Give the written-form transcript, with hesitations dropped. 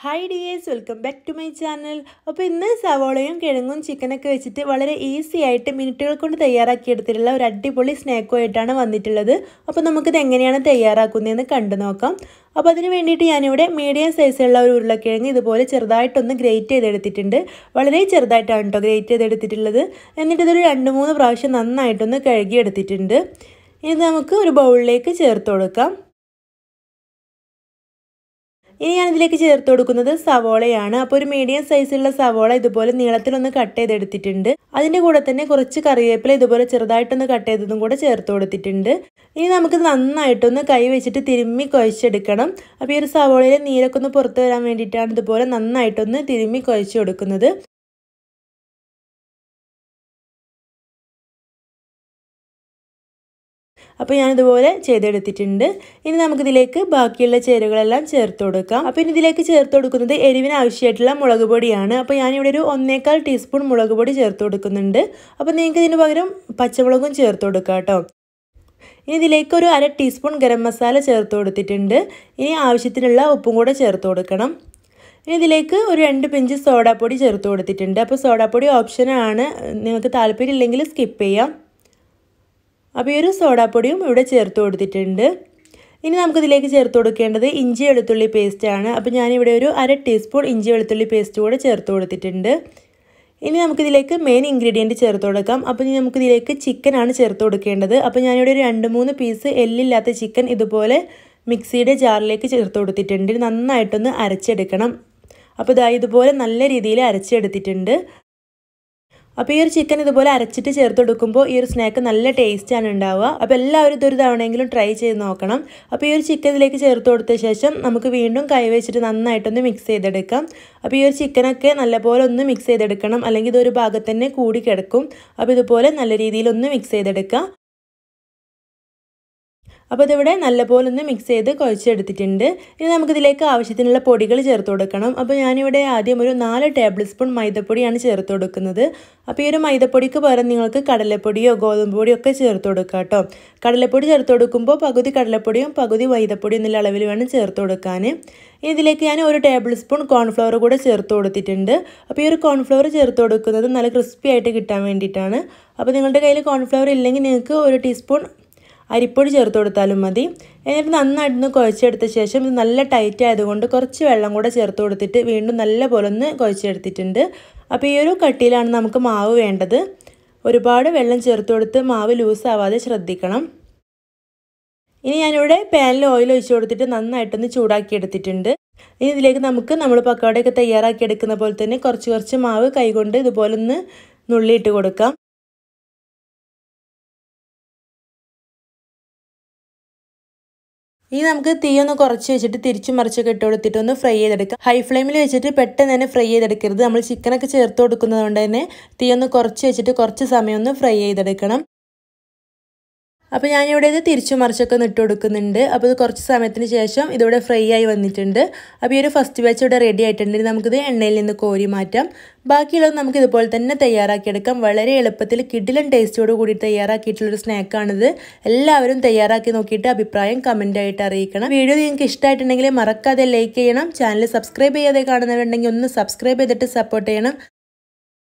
Hi dears, welcome back to my channel. അപ്പോൾ ഇന്ന് സവാളയും കിഴങ്ങും ചിക്കനൊക്കെ വെച്ചിട്ട് വളരെ ഈസി ആയിട്ട് മിനിറ്റുകൾ കൊണ്ട് തയ്യാറാക്കി എടുത്തിട്ടുള്ള ഒരു അടിപൊളി സ്നാക്കുമായിട്ടാണ് വന്നിട്ടുള്ളത്. അപ്പോൾ നമുക്കിത് എങ്ങനെയാണ് തയ്യാറാക്കുന്നതെന്ന് കണ്ടു നോക്കാം. അപ്പോൾ അതിന് വേണ്ടിയിട്ട് ഞാനിവിടെ മീഡിയം സൈസുള്ള ഒരു ഉരുളക്കിഴങ്ങ് ഇതുപോലെ ചെറുതായിട്ടൊന്ന് ഗ്രേറ്റ് ചെയ്തെടുത്തിട്ടുണ്ട്. വളരെ ചെറുതായിട്ടാണ് കേട്ടോ ഗ്രേറ്റ് ചെയ്തെടുത്തിട്ടുള്ളത്. എന്നിട്ട് ഇതൊരു 2-3 പ്രാവശ്യം നന്നായിട്ടൊന്ന് കഴുകി എടുത്തിട്ടുണ്ട്. ഇത് നമുക്ക് ഒരു ബൗളിലേക്ക് ചേർത്ത് കൊടുക്കാം. ഇനി ഞാൻ ഇതിലേക്ക് ചേർത്ത് കൊടുക്കുന്നത് സവോളയാണ്. അപ്പോൾ ഒരു മീഡിയം സൈസുള്ള സവോള ഇതുപോലെ നീളത്തിലൊന്ന് കട്ട് ചെയ്തെടുത്തിട്ടുണ്ട്. അതിൻ്റെ കൂടെ തന്നെ കുറച്ച് കറിവേപ്പില ഇതുപോലെ ചെറുതായിട്ടൊന്ന് കട്ട് ചെയ്തതും കൂടെ ചേർത്ത് കൊടുത്തിട്ടുണ്ട്. ഇനി നമുക്കിത് നന്നായിട്ടൊന്ന് കൈ വെച്ചിട്ട് തിരുമ്മി കുഴച്ചെടുക്കണം. അപ്പോൾ ഈ ഒരു സവോളയിലെ നീരൊക്കെ ഒന്ന് പുറത്ത് വരാൻ വേണ്ടിയിട്ടാണ് ഇതുപോലെ നന്നായിട്ടൊന്ന് തിരുമ്മി കുഴച്ച് കൊടുക്കുന്നത്. അപ്പോൾ ഞാനിതുപോലെ ചെയ്തെടുത്തിട്ടുണ്ട്. ഇനി നമുക്കിതിലേക്ക് ബാക്കിയുള്ള ചേരുവകളെല്ലാം ചേർത്ത് കൊടുക്കാം. അപ്പോൾ ഇനി ഇതിലേക്ക് ചേർത്ത് കൊടുക്കുന്നത് എരിവിന് ആവശ്യമായിട്ടുള്ള മുളക് പൊടിയാണ്. അപ്പോൾ ഞാനിവിടെ ഒരു 1/4 ടീസ്പൂൺ മുളക് പൊടി ചേർത്ത് കൊടുക്കുന്നുണ്ട്. അപ്പോൾ നിങ്ങൾക്ക് ഇതിന് പകരം പച്ചമുളകും ചേർത്ത് കൊടുക്കാം കേട്ടോ. ഇനി ഇതിലേക്ക് ഒരു 1/2 ടീസ്പൂൺ ഗരം മസാല ചേർത്ത് കൊടുത്തിട്ടുണ്ട്. ഇനി ആവശ്യത്തിനുള്ള ഉപ്പും കൂടെ ചേർത്ത് കൊടുക്കണം. ഇനി ഇതിലേക്ക് ഒരു 2 പിഞ്ച് സോഡാപ്പൊടി ചേർത്ത് കൊടുത്തിട്ടുണ്ട്. അപ്പോൾ സോഡാപ്പൊടി ഓപ്ഷനാണ്, നിങ്ങൾക്ക് താല്പര്യമില്ലെങ്കിൽ സ്കിപ്പ് ചെയ്യാം. അപ്പോൾ ഈ ഒരു സോഡാപ്പൊടിയും ഇവിടെ ചേർത്ത് കൊടുത്തിട്ടുണ്ട്. ഇനി നമുക്കിതിലേക്ക് ചേർത്ത് കൊടുക്കേണ്ടത് ഇഞ്ചി വെളുത്തുള്ളി പേസ്റ്റാണ്. അപ്പോൾ ഞാനിവിടെ ഒരു 1/2 ടീസ്പൂൺ ഇഞ്ചി വെളുത്തുള്ളി പേസ്റ്റ് കൂടെ ചേർത്ത് കൊടുത്തിട്ടുണ്ട്. ഇനി നമുക്കിതിലേക്ക് മെയിൻ ഇൻഗ്രീഡിയൻറ്റ് ചേർത്ത് കൊടുക്കാം. അപ്പോൾ ഇനി നമുക്കിതിലേക്ക് ചിക്കനാണ് ചേർത്ത് കൊടുക്കേണ്ടത്. അപ്പോൾ ഞാനിവിടെ ഒരു 2-3 പീസ് എല്ലില്ലാത്ത ചിക്കൻ ഇതുപോലെ മിക്സിയുടെ ജാറിലേക്ക് ചേർത്ത് കൊടുത്തിട്ടുണ്ട്. നന്നായിട്ടൊന്ന് അരച്ചെടുക്കണം. അപ്പോൾ ഇതുപോലെ നല്ല രീതിയിൽ അരച്ചെടുത്തിട്ടുണ്ട്. അപ്പോൾ ഈ ഒരു ചിക്കൻ ഇതുപോലെ അരച്ചിട്ട് ചേർത്ത് കൊടുക്കുമ്പോൾ ഈ ഒരു സ്നാക്ക് നല്ല ടേസ്റ്റാണ് ഉണ്ടാവുക. അപ്പോൾ എല്ലാവരും ഇതൊരു തവണയെങ്കിലും ട്രൈ ചെയ്ത് നോക്കണം. അപ്പോൾ ഈ ഒരു ചിക്കൻ ഇതിലേക്ക് ചേർത്ത് കൊടുത്ത ശേഷം നമുക്ക് വീണ്ടും കൈ വെച്ചിട്ട് നന്നായിട്ടൊന്ന് മിക്സ് ചെയ്തെടുക്കാം. അപ്പോൾ ഈ ഒരു ചിക്കനൊക്കെ നല്ലപോലെ ഒന്ന് മിക്സ് ചെയ്തെടുക്കണം, അല്ലെങ്കിൽ ഇതൊരു ഭാഗത്ത് തന്നെ കൂടി കിടക്കും. അപ്പോൾ ഇതുപോലെ നല്ല രീതിയിലൊന്ന് മിക്സ് ചെയ്തെടുക്കാം. അപ്പോൾ ഇതിവിടെ നല്ലപോലെ ഒന്ന് മിക്സ് ചെയ്ത് കുഴച്ചെടുത്തിട്ടുണ്ട്. ഇനി നമുക്കിതിലേക്ക് ആവശ്യത്തിനുള്ള പൊടികൾ ചേർത്ത് കൊടുക്കണം. അപ്പോൾ ഞാനിവിടെ ആദ്യം ഒരു 4 ടേബിൾ സ്പൂൺ മൈദപ്പൊടിയാണ് ചേർത്ത് കൊടുക്കുന്നത്. അപ്പോൾ ഈ ഒരു മൈദപ്പൊടിക്ക് പകരം നിങ്ങൾക്ക് കടലപ്പൊടിയോ ഗോതമ്പ് പൊടിയോ ഒക്കെ ചേർത്ത് കൊടുക്കാം കേട്ടോ. കടലപ്പൊടി ചേർത്ത് കൊടുക്കുമ്പോൾ പകുതി കടലപ്പൊടിയും പകുതി മൈദപ്പൊടിയും എന്നുള്ള അളവിൽ വേണം ചേർത്ത് കൊടുക്കാൻ. ഇനി ഇതിലേക്ക് ഞാൻ 1 ടേബിൾ സ്പൂൺ കോൺഫ്ലവർ കൂടെ ചേർത്ത് കൊടുത്തിട്ടുണ്ട്. അപ്പോൾ ഈ ഒരു കോൺഫ്ലവർ ചേർത്ത് കൊടുക്കുന്നത് നല്ല ക്രിസ്പി ആയിട്ട് കിട്ടാൻ വേണ്ടിയിട്ടാണ്. അപ്പോൾ നിങ്ങളുടെ കയ്യിൽ കോൺഫ്ലവർ ഇല്ലെങ്കിൽ നിങ്ങൾക്ക് 1 ടീസ്പൂൺ അരിപ്പൊടി ചേർത്ത് കൊടുത്താലും മതി. എന്നിട്ട് നന്നായിട്ടൊന്ന് കുഴച്ചെടുത്ത ശേഷം ഇത് നല്ല ടൈറ്റ് ആയതുകൊണ്ട് കുറച്ച് വെള്ളം കൂടെ ചേർത്ത് കൊടുത്തിട്ട് വീണ്ടും നല്ല പോലെ ഒന്ന് കുഴച്ചെടുത്തിട്ടുണ്ട്. അപ്പോൾ ഈ ഒരു കട്ടിയിലാണ് നമുക്ക് മാവ് വേണ്ടത്. ഒരുപാട് വെള്ളം ചേർത്ത് കൊടുത്ത് മാവ് ലൂസ് ആവാതെ ശ്രദ്ധിക്കണം. ഇനി ഞാനിവിടെ പാനിൽ ഓയിൽ ഒഴിച്ച് കൊടുത്തിട്ട് നന്നായിട്ടൊന്ന് ചൂടാക്കി എടുത്തിട്ടുണ്ട്. ഇനി ഇതിലേക്ക് നമ്മൾ പക്കോടയൊക്കെ തയ്യാറാക്കി എടുക്കുന്ന പോലെ തന്നെ കുറച്ച് മാവ് കൈകൊണ്ട് ഇതുപോലെ ഒന്ന് നുള്ളിയിട്ട് കൊടുക്കാം. ഇനി നമുക്ക് തീ ഒന്ന് കുറച്ച് വെച്ചിട്ട് തിരിച്ചും മറിച്ചൊക്കെ ഇട്ട് കൊടുത്തിട്ട് ഒന്ന് ഫ്രൈ ചെയ്തെടുക്കാം. ഹൈ ഫ്ലെയിമിൽ വെച്ചിട്ട് പെട്ടെന്ന് തന്നെ ഫ്രൈ ചെയ്തെടുക്കരുത്. നമ്മൾ ചിക്കനൊക്കെ ചേർത്ത് കൊടുക്കുന്നത് കൊണ്ട് തന്നെ തീ ഒന്ന് കുറച്ച് വെച്ചിട്ട് കുറച്ച് സമയം ഒന്ന് ഫ്രൈ ചെയ്തെടുക്കണം. അപ്പോൾ ഞാനിവിടെ ഇത് തിരിച്ചും മറിച്ചൊക്കെ ഒന്ന് ഇട്ട് കൊടുക്കുന്നുണ്ട്. അപ്പോൾ ഇത് കുറച്ച് സമയത്തിന് ശേഷം ഇതിവിടെ ഫ്രൈ ആയി വന്നിട്ടുണ്ട്. അപ്പോൾ ഈ ഒരു ഫസ്റ്റ് ബാച്ച് ഇവിടെ റെഡി ആയിട്ടുണ്ട്. നമുക്കിത് എണ്ണയിൽ നിന്ന് കോരി മാറ്റാം. ബാക്കിയുള്ളത് നമുക്ക് ഇതുപോലെ തന്നെ തയ്യാറാക്കിയെടുക്കാം. വളരെ എളുപ്പത്തിൽ കിടിലൻ ടേസ്റ്റോട് കൂടി തയ്യാറാക്കിയിട്ടുള്ളൊരു സ്നാക്കാണിത്. എല്ലാവരും തയ്യാറാക്കി നോക്കിയിട്ട് അഭിപ്രായം കമൻറ്റായിട്ട് അറിയിക്കണം. വീഡിയോ നിങ്ങൾക്ക് ഇഷ്ടമായിട്ടുണ്ടെങ്കിൽ മറക്കാതെ ലൈക്ക് ചെയ്യണം. ചാനൽ സബ്സ്ക്രൈബ് ചെയ്യാതെ കാണുന്നവരുണ്ടെങ്കിൽ ഒന്ന് സബ്സ്ക്രൈബ് ചെയ്തിട്ട് സപ്പോർട്ട് ചെയ്യണം.